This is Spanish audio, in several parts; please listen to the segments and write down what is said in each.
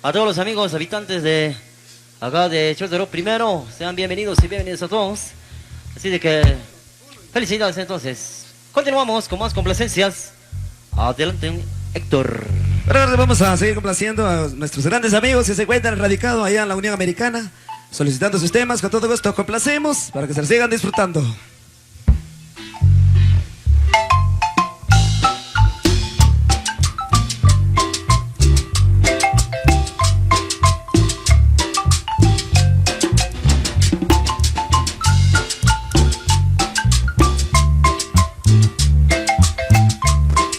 A todos los amigos habitantes de acá de Chortero primero, sean bienvenidos y bienvenidos a todos. Así de que, felicidades entonces. Continuamos con más complacencias. Adelante, Héctor. Pero ahora vamos a seguir complaciendo a nuestros grandes amigos que se encuentran radicados allá en la Unión Americana, solicitando sus temas. Con todo gusto complacemos para que se los sigan disfrutando.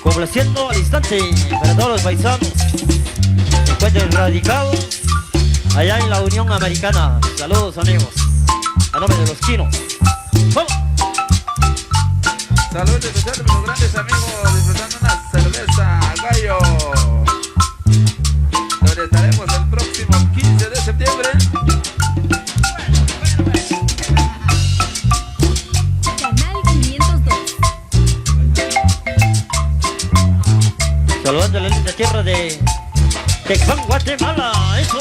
Complaciendo al instante para todos los paisanos que se encuentran radicados allá en la Unión Americana. Saludos amigos, a nombre de los Quinos. ¡Vamos! Saludos especiales a mis grandes amigos disfrutando una cerveza Gallo, donde estaremos el próximo 15 de septiembre. Canal 502. Saludando a la linda tierra de Tecpan, Guatemala. ¡Eso!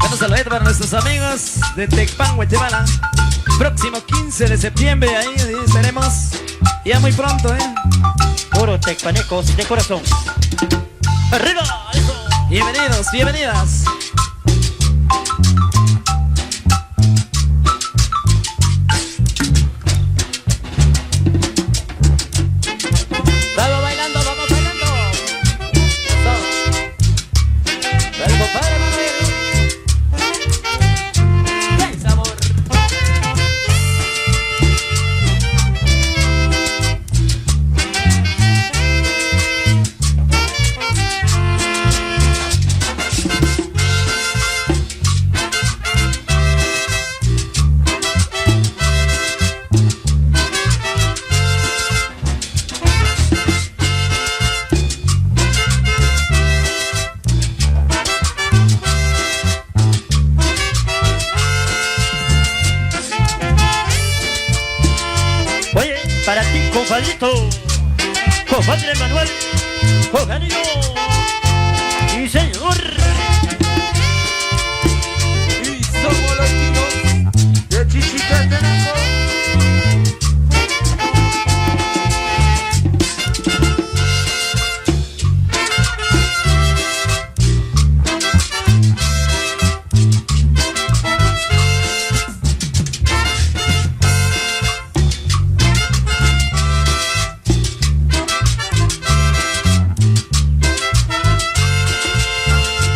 Un saludo para nuestros amigos de Tecpan, Guatemala. Próximo 15 de septiembre, ahí estaremos ya muy pronto, Puro tecpanecos de corazón. ¡Arriba! ¡Eso! Bienvenidos, bienvenidas. Vamos bailando, vamos bailando. Eso. El compadre Manuel. ¡Qué sabor! Oye, para ti, compadrito, compadre Manuel, Eugenio, y señor. Y somos los Quinos de Chichicastenango.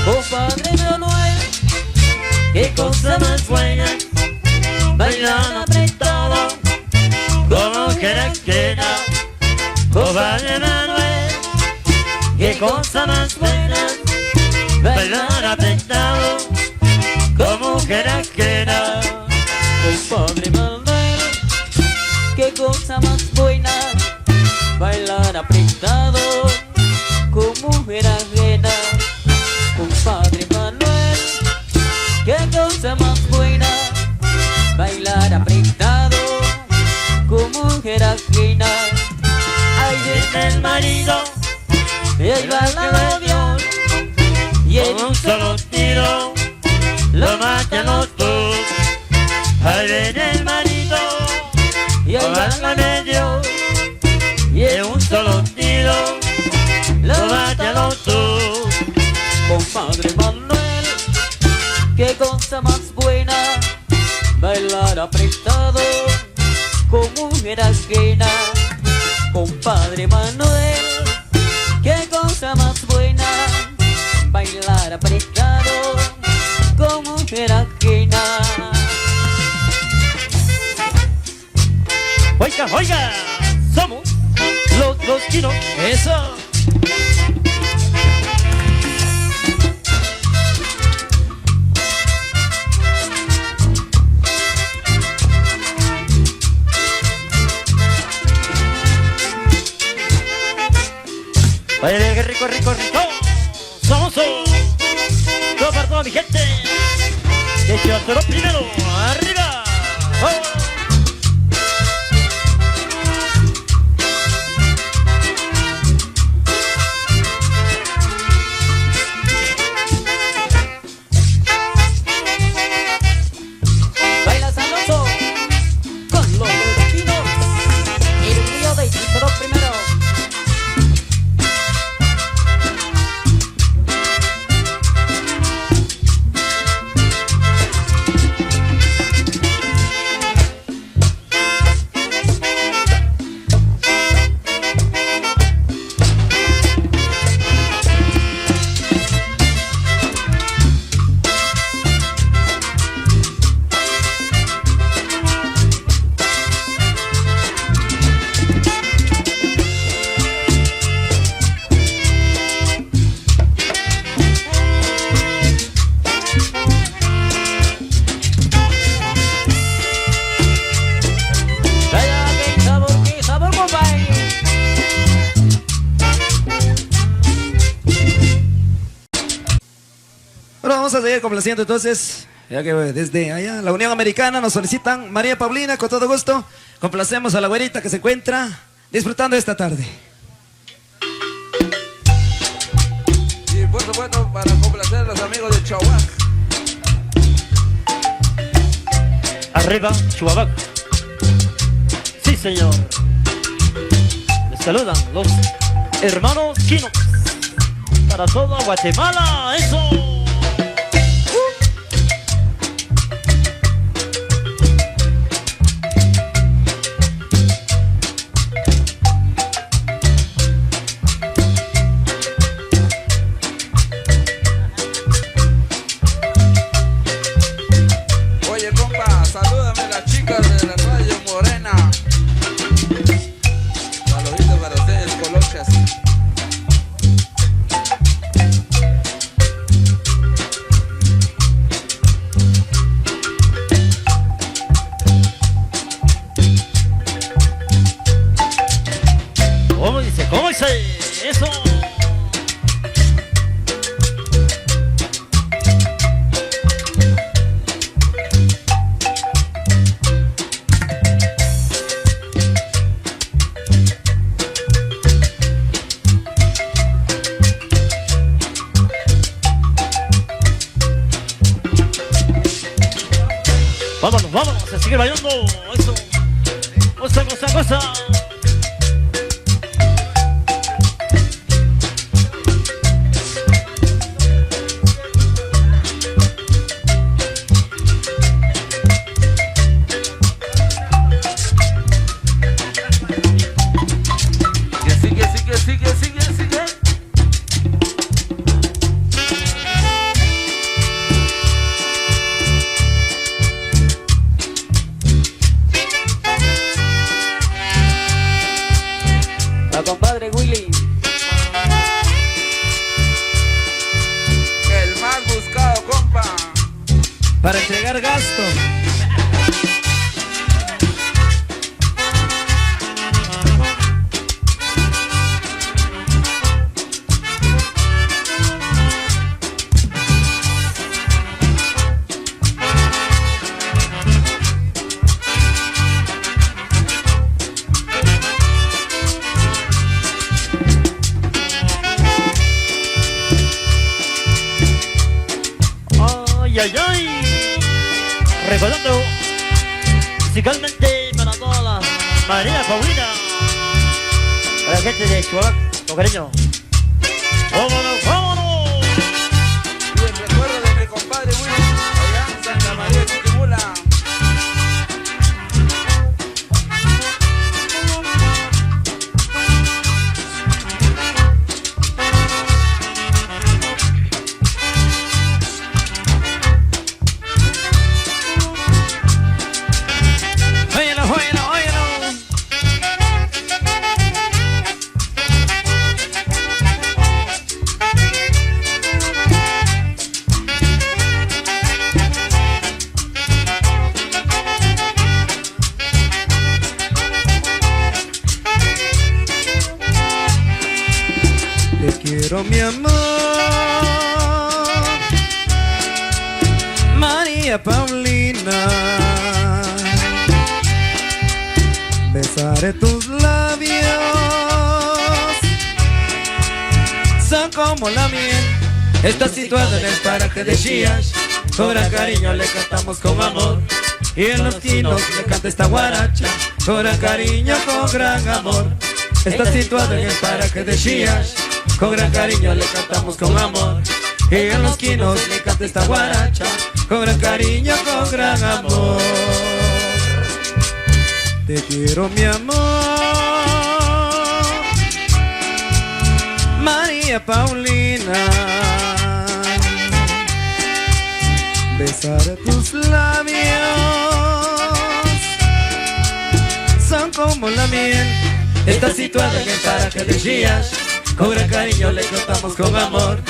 Compadre Manuel, qué cosa más buena, bailan apretado, como queda. Compadre Manuel, qué cosa más buena, bailan apretado, como queda. Compadre Manuel, qué cosa más buena, bailar apretado, como mujer ajena. Compadre Manuel, qué cosa más buena, bailar apretado como mujer ajena. Ahí viene el marido, y ahí va la novia, y en un solo tiro lo matan los dos. Ahí viene el marido, y ahí va la medio, y en un solo tiro lo matan los dos. Compadre Manuel, qué cosa más buena, bailar apretado como mujer ajena. Compadre Manuel, qué cosa más buena, bailar apretado como mujer ajena. Oiga, oiga, somos los Quinos. Eso. Oye, qué rico, rico, rico. Somos todo para toda mi gente. De Chortero primero, arriba. ¡Oh! vamos a seguir complaciendo entonces, ya que desde allá, la Unión Americana, nos solicitan María Paulina, con todo gusto. Complacemos a la güerita que se encuentra disfrutando esta tarde. Y por supuesto, para complacer a los amigos de Chihuahua. Arriba, Chihuahua. Sí, señor. Les saludan los hermanos Quinos. Para toda Guatemala, eso. Oye, compa, salúdame a las chicas de la Radio Morena. Saluditos para ustedes, colochas. ¿Cómo dice? ¿Cómo dice? Eso. Vámonos, vámonos, a seguir bailando. Eso. Cosa, cosa, cosa. Sigue. La compadre Willy. El más buscado, compa. Para entregar gasto. Ay, ay, ay. Recordando musicalmente para toda la María Paulina. Para la gente de Chihuahua, con cariño. ¡Vámonos, vámonos! Y el recuerdo de mi compadre Willy, allá en Santa María Chiquimula. Óyelo, óyelo, óyelo. Te quiero, mi amor, María Paulina. Besaré tus labios, son como la miel. Está situado en el paraje de Chiash. Con gran cariño le cantamos con amor. Y en los quinos le canta esta guaracha. Con gran cariño, con gran amor. Está situado en el paraje de Chiash. Con gran cariño le cantamos con amor. Y en los quinos le canta esta guaracha. Con gran cariño, con gran amor. Te quiero, mi amor, María Paulina. Besaré tus labios, son como la miel. Está situado en el paraje de Chiash. Con gran cariño le cantamos con amor.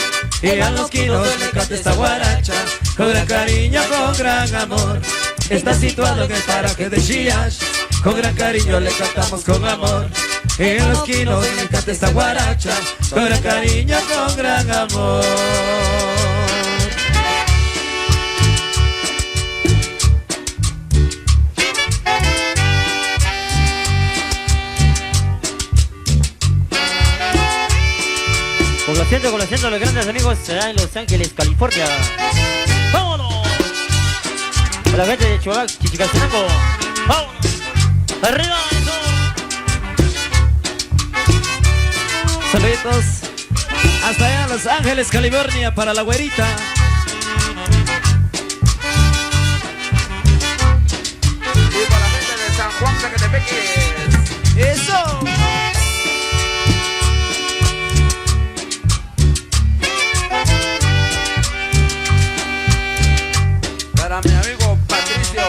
Y a los quinos le canta esta guaracha. Con gran cariño, con gran amor. Está situado en el paraje de Chiash. Con gran cariño le cantamos con amor. Y en los quinos le canta esta guaracha. Con gran cariño, con gran amor. Complaciendo a los grandes amigos será en Los Ángeles, California. ¡Vámonos! A la gente de Chihuahua, Chichicastenango. ¡Vámonos! ¡Arriba! ¡Eso! Saluditos hasta allá en Los Ángeles, California, para la güerita. Y para la gente de San Juan, Zacatepeques. ¡Eso! Para mi amigo Patricio.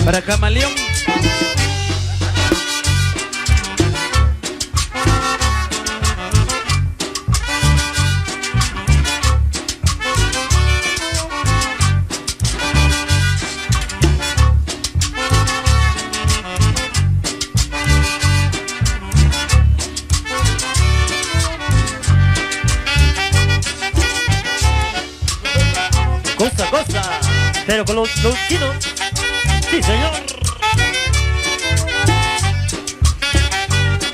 Para Camaleón. Costa, pero con los chinos. Sí, señor.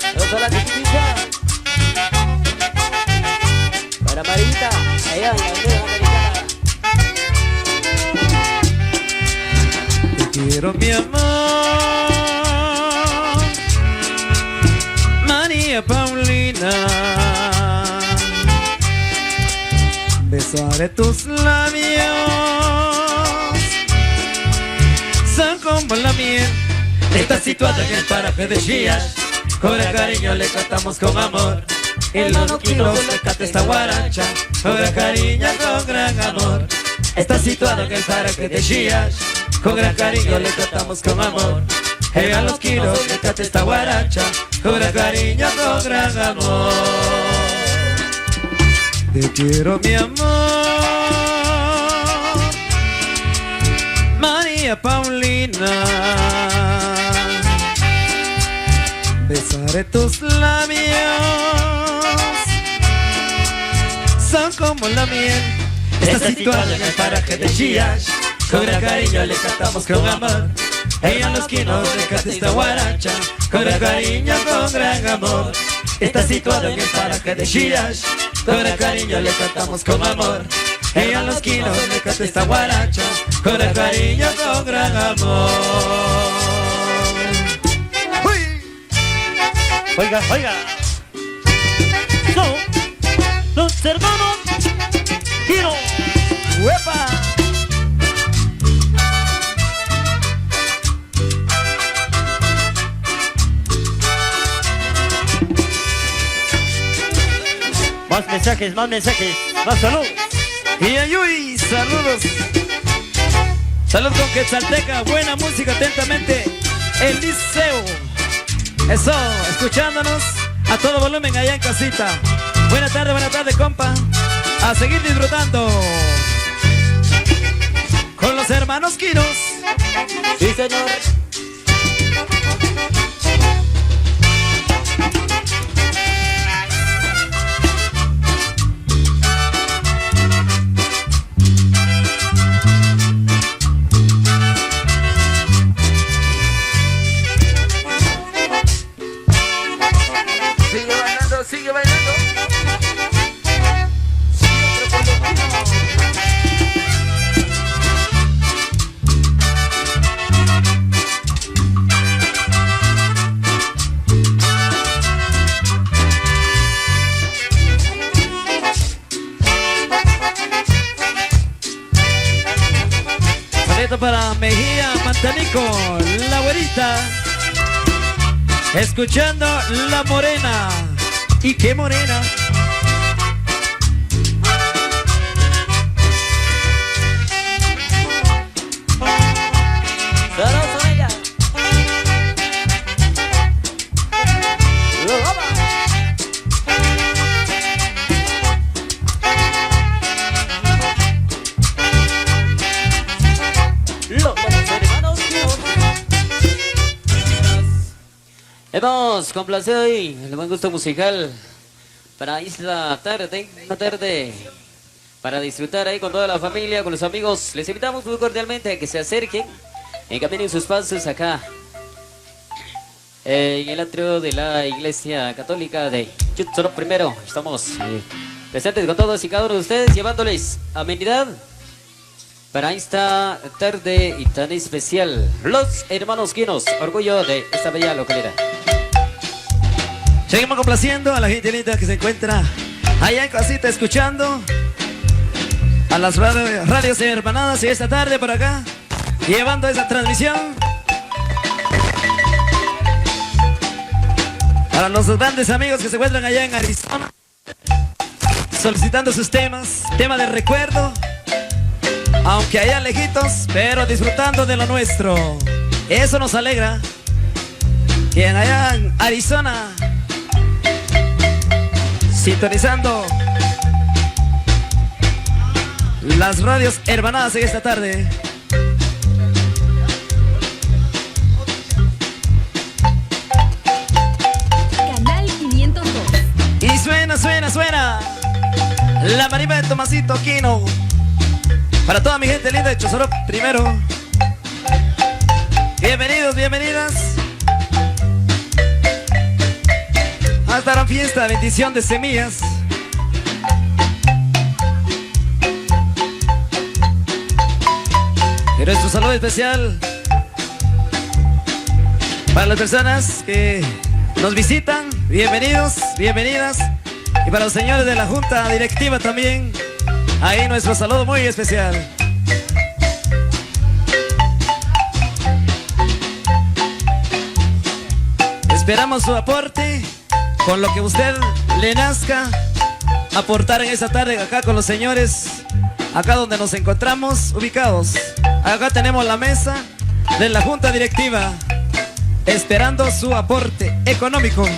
Saludos a la chiquitita. Para Marita, allá en la bandera americana. Te quiero, mi amor, María Paulina. Besaré tus labios, son como la miel. Está situada en el paraje de Chías. Con el cariño le cantamos con amor. En los kilos le canta esta guaracha. Con el cariño, con gran amor. Está situada en el paraje de Chías. Con gran cariño le cantamos con amor. En los kilos le canta esta guaracha. Con el cariño, con gran amor. Te quiero, mi amor, María Paulina. Besaré tus labios, son como la miel. Está situada en el paraje de Chías. Con el cariño le cantamos con amor. Ella en los quinos le canta esta guaracha. Con el cariño, con gran amor. Está situado en el paraje de Chías. Con el cariño le cantamos con amor. Ella en los quinos le canta esta guaracha. Con el cariño, con gran amor. ¡Uy! Oiga. Son los hermanos Quino. ¡Huepa! Más mensajes, más salud. Y Ayuy, saludos. Salud con Quetzalteca, buena música, atentamente, el Liceo. Eso, escuchándonos a todo volumen allá en casita. Buena tarde, compa. A seguir disfrutando con los hermanos Quinos. Sí, señor. Sigue bailando. Saludo para Mejía Mantanico, la güerita. Escuchando La Morena. ¿Y qué morena? Saludos a ella. Los hermanos Quinos. Hemos complacido hoy el buen gusto musical para esta tarde, una tarde para disfrutar ahí con toda la familia, con los amigos. Les invitamos muy cordialmente a que se acerquen, encaminen sus pasos acá en el atrio de la Iglesia Católica de Chutzoro primero. Estamos presentes con todos y cada uno de ustedes, llevándoles amenidad para esta tarde y tan especial. Los hermanos Quinos, orgullo de esta bella localidad. Seguimos complaciendo a la gente linda que se encuentra allá en casita escuchando a las radios hermanadas y esta tarde por acá, llevando esa transmisión para los grandes amigos que se encuentran allá en Arizona, solicitando sus temas, tema de recuerdo, aunque allá lejitos, pero disfrutando de lo nuestro. Eso nos alegra. Y en allá en Arizona, sintonizando las radios hermanadas en esta tarde. Canal 502. Y suena la marimba de Tomasito Quino. Para toda mi gente linda de Chozoró primero. Bienvenidos, bienvenidas a esta gran fiesta, bendición de semillas. Y nuestro saludo especial para las personas que nos visitan, bienvenidos, bienvenidas. Y para los señores de la Junta Directiva también, ahí nuestro saludo muy especial. Esperamos su aporte con lo que usted le nazca aportar en esta tarde acá con los señores, acá donde nos encontramos ubicados. Acá tenemos la mesa de la Junta Directiva, esperando su aporte económico.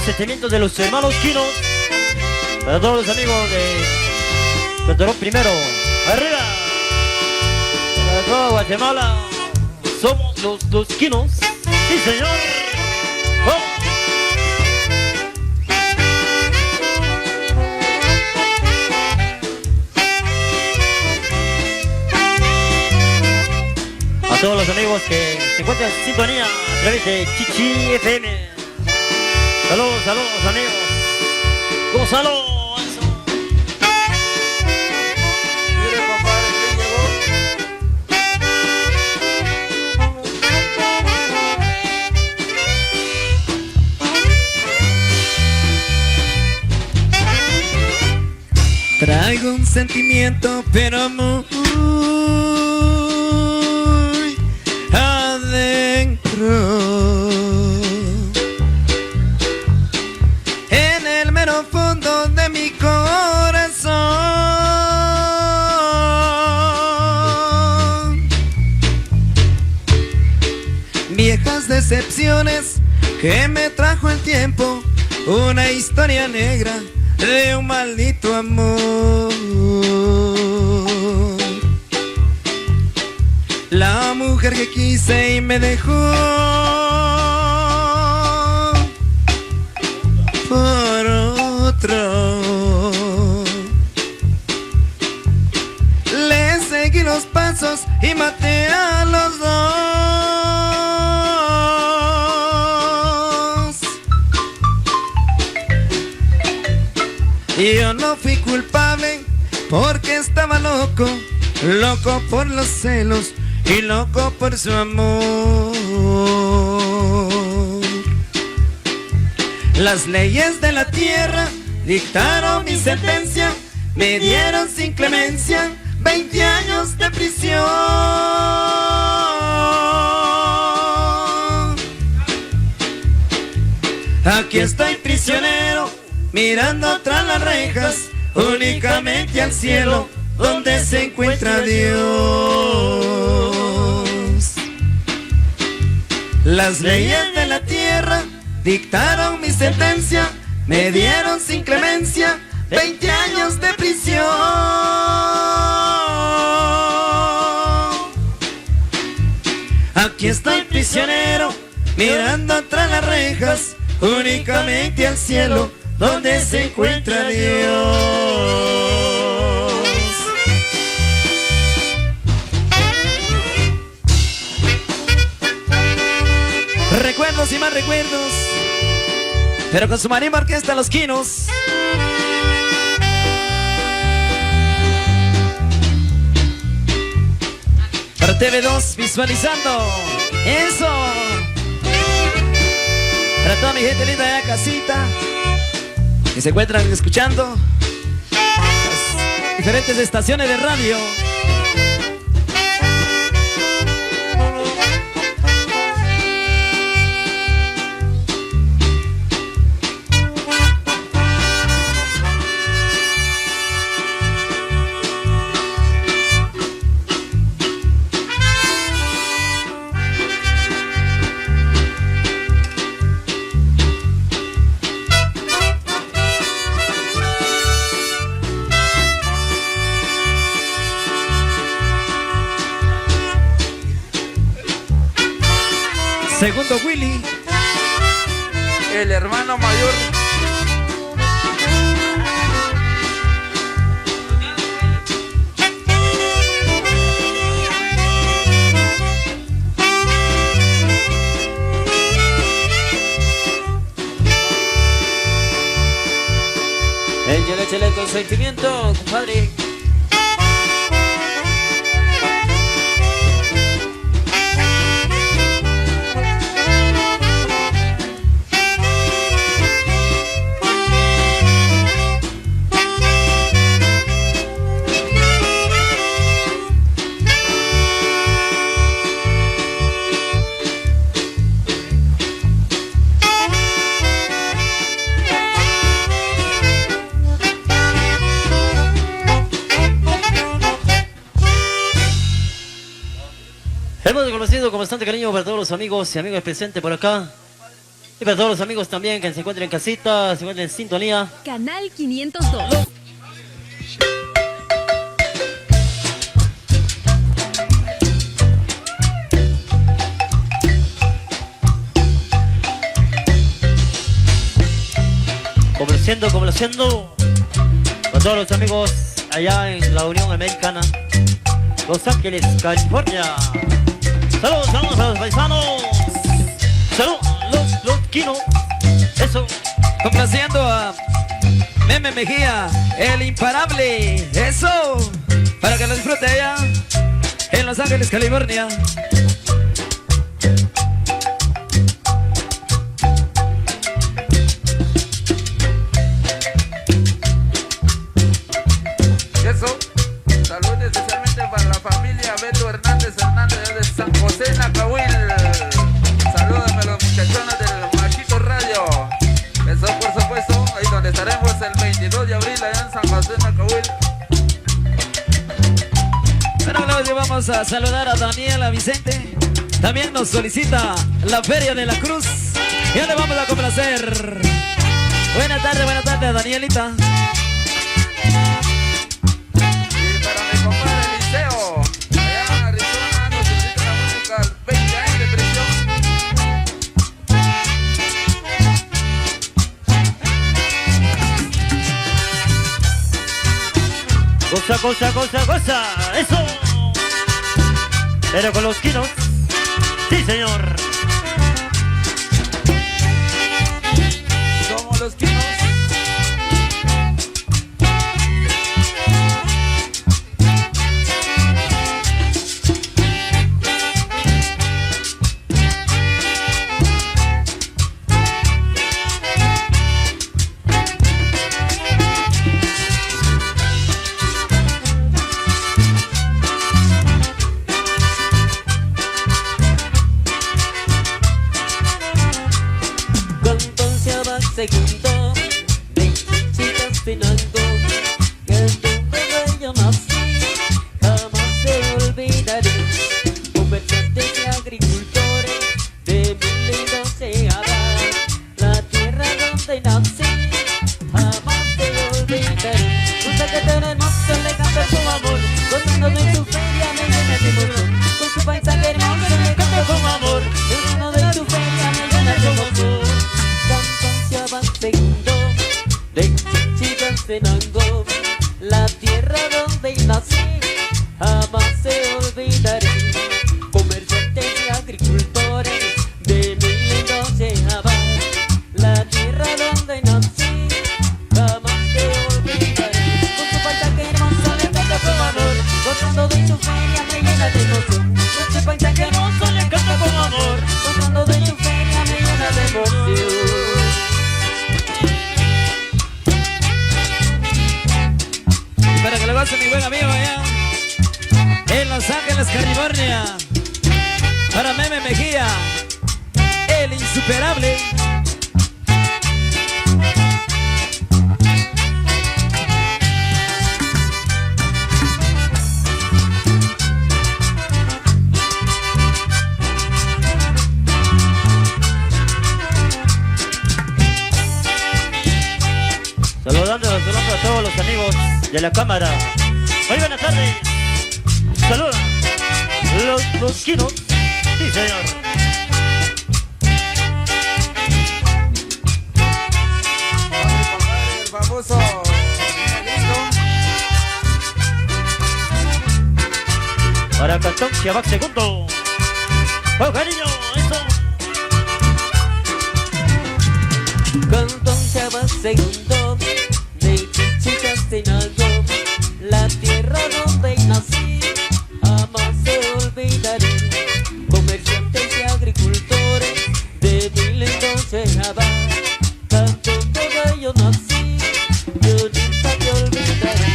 Sentimientos de los hermanos Quinos para todos los amigos de Chutzoro primero. Arriba para toda Guatemala, somos los Quinos. Sí, señor. ¡Vamos! A todos los amigos que se encuentran en sintonía a través de Chichi FM. Saludos, saludos amigos. Gonzalo. Mire, compadre, ¿quién llegó? Traigo un sentimiento, pero muy adentro. En el mero fondo de mi corazón. Viejas decepciones que me trajo el tiempo. Una historia negra de un maldito amor. La mujer que quise y me dejó por otro. y maté a los dos. Y yo no fui culpable porque estaba loco, loco por los celos y loco por su amor. Las leyes de la tierra dictaron mi sentencia, me dieron sin clemencia 20 años de prisión. Aquí estoy prisionero, mirando tras las rejas, únicamente al cielo, donde se encuentra Dios. Las leyes de la tierra dictaron mi sentencia, me dieron sin clemencia 20 años de prisión. Aquí estoy prisionero, mirando tras las rejas, únicamente al cielo, donde se encuentra Dios. Recuerdos y más recuerdos, pero con su marimba orquesta Los Quinos. Para TV2 visualizando eso. Para toda mi gente linda de la casita que se encuentran escuchando las diferentes estaciones de radio. Segundo Willy, el hermano mayor. El chele con sentimiento, compadre. Hemos conocido con bastante cariño para todos los amigos y amigas presentes por acá. Y para todos los amigos también que se encuentren en casita, se encuentren en sintonía. Canal 502. Complaciendo con todos los amigos allá en la Unión Americana, Los Ángeles, California. Saludos, saludos a los paisanos. Saludos, los Quinos. Eso. complaciendo a Meme Mejía, el imparable. Eso, para que lo disfrute allá en Los Ángeles, California. Eso, saludos especialmente para la familia Beto Hernández de San José, Nacahuil. Salúdame a los muchachones del Machito Radio. Eso, por supuesto, ahí donde estaremos el 22 de abril allá en San José, Nacahuil. Bueno, luego vamos a saludar a Daniela Vicente. También nos solicita la Feria de la Cruz. Ya le vamos a complacer. Buenas tardes, Danielita. Y para mi compadre Eliseo, allá en Arizona, nos solicita la música 20 años de prisión. Cosa. Eso. pero con los quinos. Sí, señor. Somos los quinos. Segundo de chicas cenando, que donde yo nací jamás se olvidaré. Comerciantes y agricultores de mi lindo Ceará, la tierra donde nací jamás se olvidaré. Un saquetero hermoso le canta su amor, gozando de su feria me llena de emoción. Con su paisaje hermoso le canta con amor, gozando de su feria me llena de emoción. Segundo de chicas cenando, la tierra donde nací jamás se olvidaré. Comerciantes y agricultores de mi lindo Ceará, la tierra donde nací jamás se olvidaré. Con su paisaje hermoso le canta con amor, gozando de su feria me llena de emoción. Con su paisaje hermoso le canta con amor, gozando de su feria me llena de emoción. Para que lo goce mi buen amigo allá en Los Ángeles, California. Para Meme Mejía, el insuperable. Saludando a todos los amigos de la cámara. Muy buenas tardes. Saluda los quinos. Sí, señor. El famoso negrito. Para Cantón Chiabac segundo. ¡Oh, cariño! ¡Eso! Cantón Chiabac segundo, de chicas cenando, la tierra donde nací jamás se olvidaré. Comerciantes y agricultores de mi lindo Ceará, tanto donde yo nací, yo nunca te olvidaré.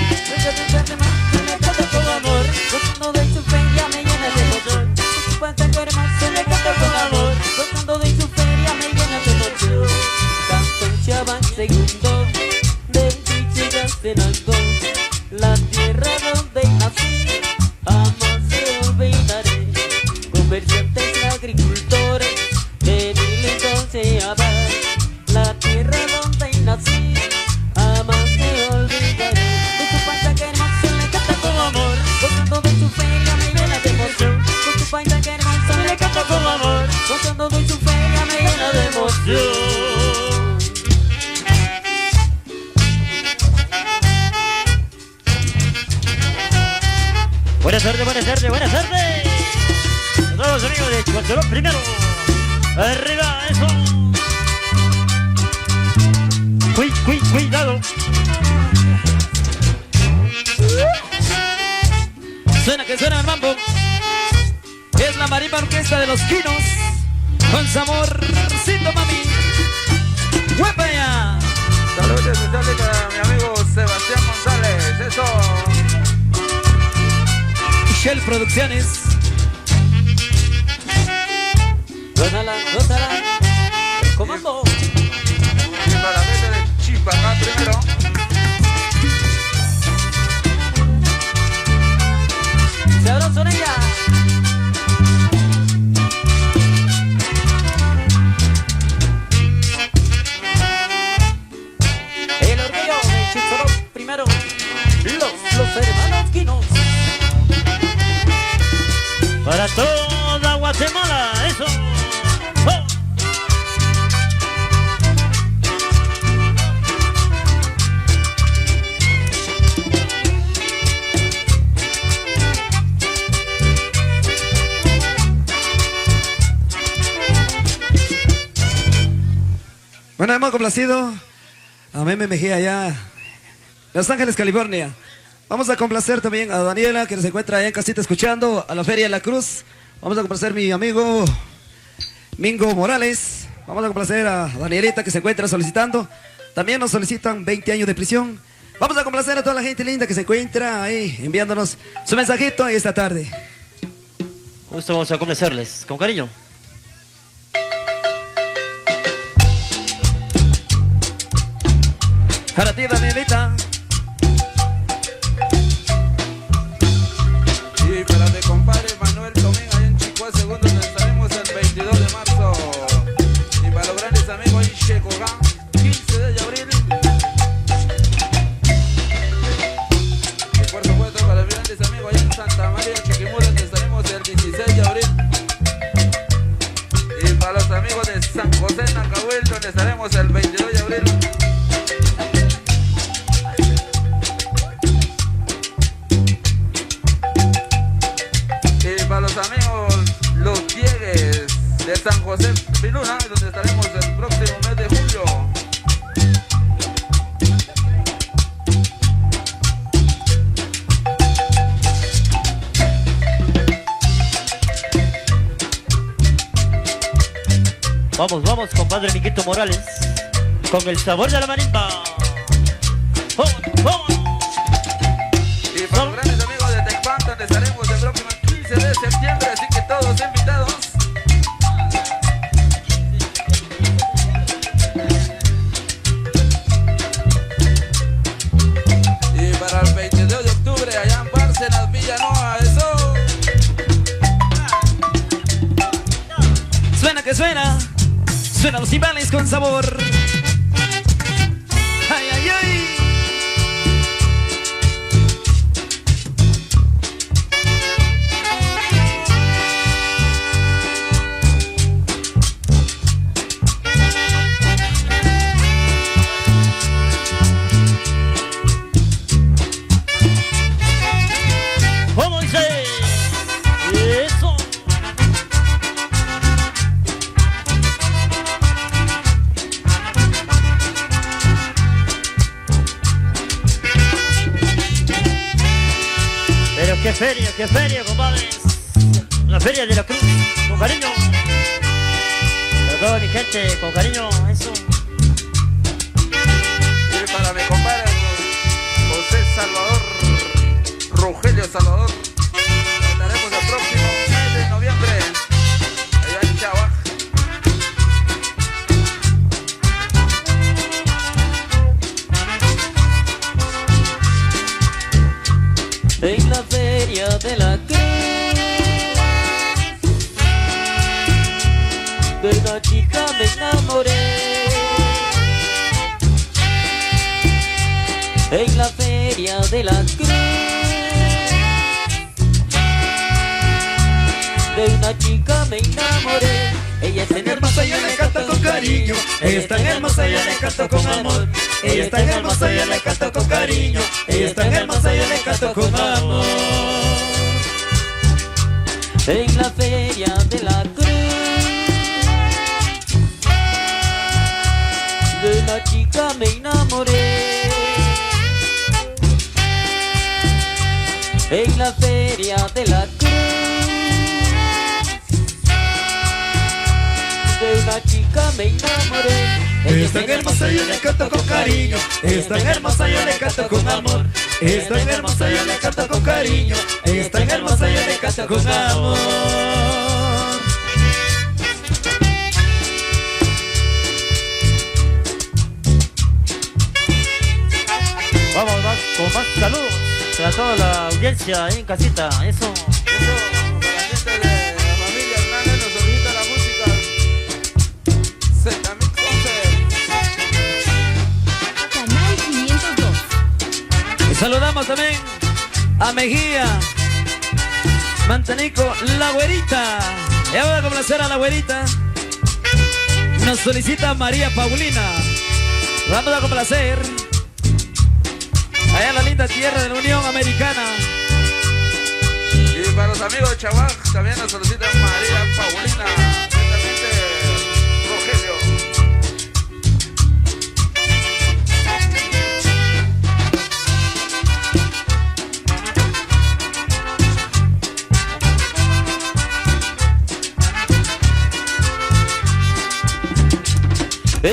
Me canta con amor, gozando de su feria me llena de emoción. Su paisaje hermoso le canta con amor, gozando de su feria me llena de emoción. Cantón Chiabac segundo, de chicas cenando, la tierra donde nací jamás se olvidaré. Comerciantes y agricultores de mi lindo Ceará, la tierra donde nací jamás se olvidaré. Con su paisaje hermoso le canta con amor, gozando de su feria me llena de emoción. Con su paisaje hermoso le canta con amor, gozando de su feria me llena de emoción. Buenas tardes, buenas tardes, buenas tardes. A todos los amigos de Chihuahua primero. Arriba, eso. Cuidado. Suena que suena el mambo. Es la marimba orquesta de los quinos. Con saborcito, mami. ¡Huepa ya! Saludos especiales para mi amigo Sebastián González. Eso. Shell Producciones. Gózala, gózala, comando. Y para la gente de Chipacán primero. Sabroso en ella. El orgullo de Chitzoró primero. Los hermanos quinos. Para toda Guatemala, eso. ¡Oh! Bueno, hemos complacido a Meme Mejía allá, Los Ángeles, California. Vamos a complacer también a Daniela, que se encuentra allá en casita escuchando, a la Feria de la Cruz. Vamos a complacer a mi amigo Mingo Morales. Vamos a complacer a Danielita, que se encuentra solicitando. También nos solicitan 20 años de prisión. Vamos a complacer a toda la gente linda que se encuentra ahí enviándonos su mensajito esta tarde. Justo vamos a complacerles con cariño. Para ti, Danielita. Y para mi compadre Manuel Tomín, ahí en Chicoa Segundo, donde estaremos el 22 de marzo. Y para los grandes amigos ahí en Checogán, 15 de abril. Y por supuesto para los grandes amigos ahí en Santa María, Chiquimula, donde estaremos el 16 de abril. Y para los amigos de San José, Nacahuil, donde estaremos el 22 de abril. Para los amigos Los Diegues de San José Piluna, donde estaremos el próximo mes de julio. Vamos, vamos, compadre Miguito Morales, con el sabor de la marimba. ¡Vamos, vamos! Y para los grandes amigos de Tecpan, donde estaremos el próximo 15 de septiembre, así que todos invitados. Y para el 22 de octubre, allá en Bárcenas, Villanueva, eso. Suena que suena. Suenan los timbales con sabor. Ay, ay, ay. ¿Cómo dice? Eso. Pero qué feria, compadres. La feria de la Cruz, con cariño. Para toda mi gente, con cariño, eso. Y para mi compadre José Salvador, Rogelio Salvador, estaremos el próximo mes de noviembre, allá en Chabaj. En la feria de la Cruz, de una chica me enamoré. En la feria de la Cruz, de una chica me enamoré. Ella es tan hermosa, yo le canto con cariño. Ella es tan hermosa, yo le canto con amor. Ella es tan hermosa, yo le canto con cariño. Ella es tan hermosa, yo le canto con amor. En la feria de la Cruz, de una chica me enamoré. En la feria de la Cruz, de una chica me enamoré. Ella es tan hermosa, yo le canto con cariño. Ella es tan hermosa, yo le canto con amor. Ella es tan hermosa, yo le canto con cariño. Ella es tan hermosa, yo le canto con amor. Vamos más, con más saludos para toda la audiencia ahí en casita, eso. Eso, para la gente de la familia Hernández nos solicita la música. Zetamix 11. Canal 502. Y saludamos también a Mejía, Mantanico, la güerita. Ya voy a complacer a la güerita. Nos solicita María Paulina. Vamos a complacer allá en la linda tierra de la Unión Americana. Y para los amigos de Chabaj también nos solicitan María Paulina, atentamente Rogelio.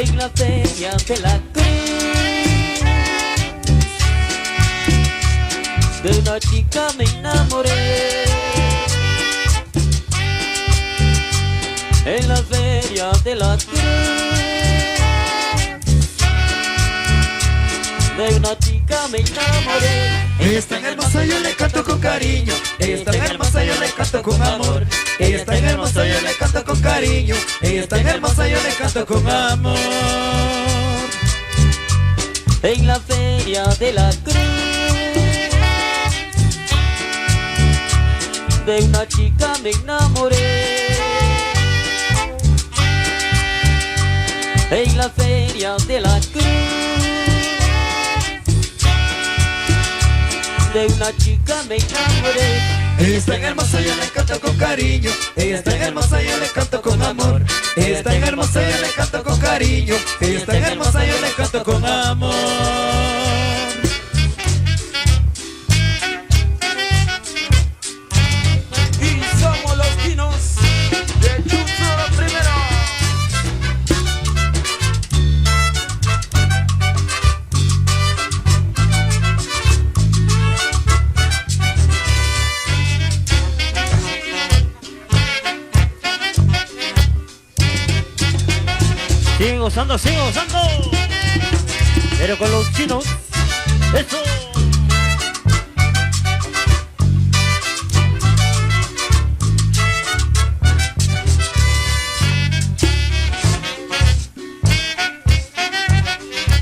en la feria de la Cruz. De una chica me enamoré, en la feria de la Cruz. De una chica me enamoré. Ella es tan hermosa, yo le canto con cariño. Ella es tan hermosa, yo le canto con amor. Ella es tan hermosa, yo le canto con cariño. Ella es tan hermosa, yo le canto con amor. En la feria de la Cruz, de una chica me enamoré, en la feria de la Cruz. De una chica me enamoré. Ella es tan hermosa, yo le canto con cariño. Ella es tan hermosa, yo le canto con amor. Ella es tan hermosa, yo le canto con cariño. Ella es tan hermosa, yo le canto con amor. Y somos los Quinos de Chutzoro Primero. Siguen gozando, pero con los chinos, eso.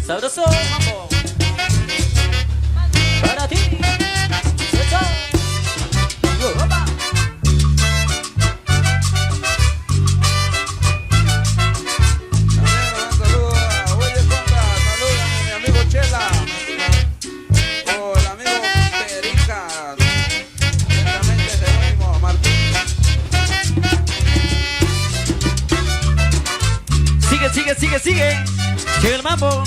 Sabroso mambo para ti. Eso. Opa. Saludos a Willy Conga, saludos a mi amigo Chela, o el amigo Perica, atentamente Jerónimo Martín. Sigue. Sigue el mambo.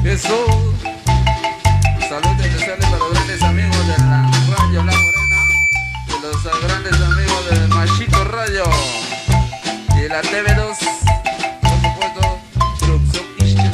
Eso. Saludos especiales para los grandes amigos de la Radio La Morena, de los grandes amigos del Machito Radio y la TV2, por supuesto, Producción Isha.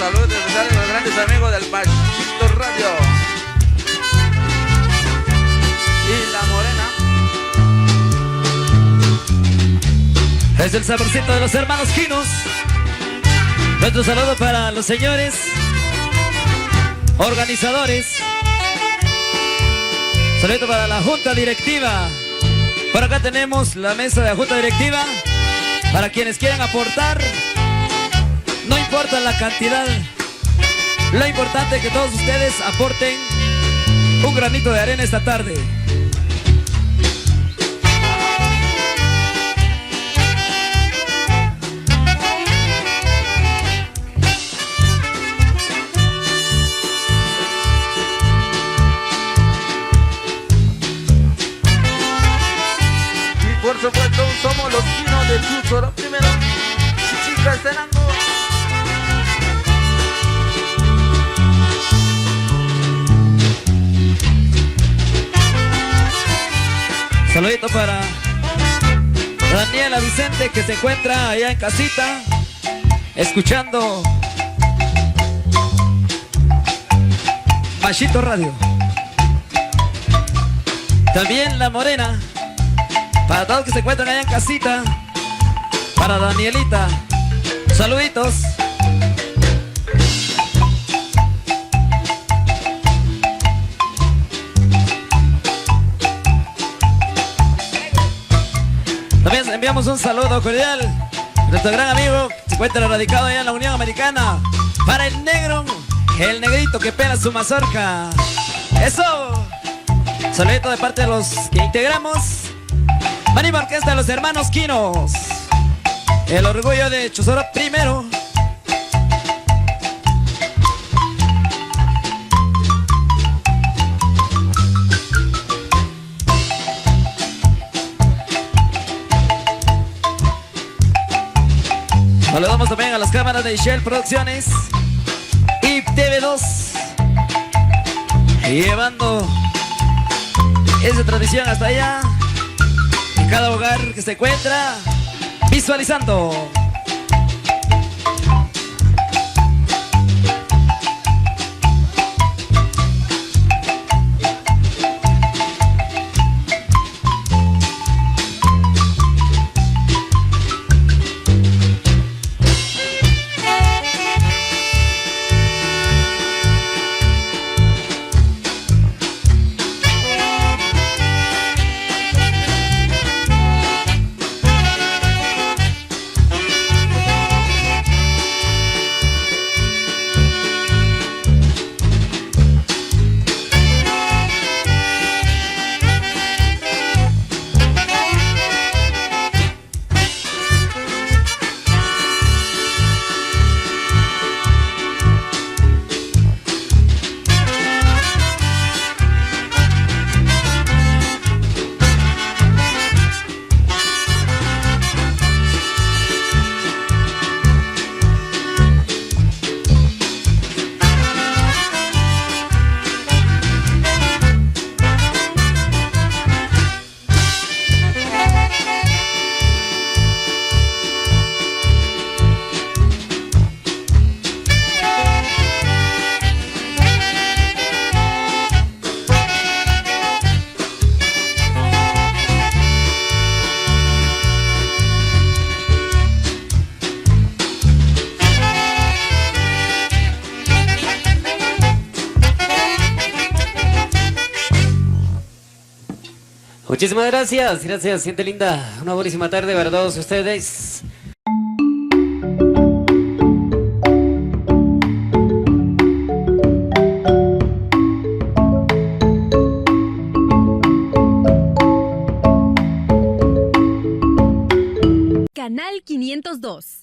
Saludos especiales a los grandes amigos del Machito Radio y La Morena. Es el saborcito de los hermanos Quinos. Nuestro saludo para los señores organizadores. Saludo para la junta directiva. Por acá tenemos la mesa de la junta directiva. Para quienes quieran aportar, no importa la cantidad, lo importante es que todos ustedes aporten un granito de arena esta tarde. Por supuesto, somos los Quinos de Chuchoro primero. Chicas Tenango. Saludito para Daniela Vicente, que se encuentra allá en casita escuchando Machito Radio. También La Morena, para todos que se encuentran allá en casita. Para Danielita, saluditos. También enviamos un saludo cordial a nuestro gran amigo que se encuentra radicado allá en la Unión Americana. Para el negro, el negrito que pela su mazorca. ¡Eso! Saludito de parte de los que integramos Anima Orquesta de los Hermanos Quinos. El orgullo de Chusoro primero. Saludamos también a las cámaras de Shell Producciones y TV2, llevando esa transmisión hasta allá, en cada hogar que se encuentra visualizando. Muchísimas gracias, gente linda. Una buenísima tarde para todos ustedes. Canal 502.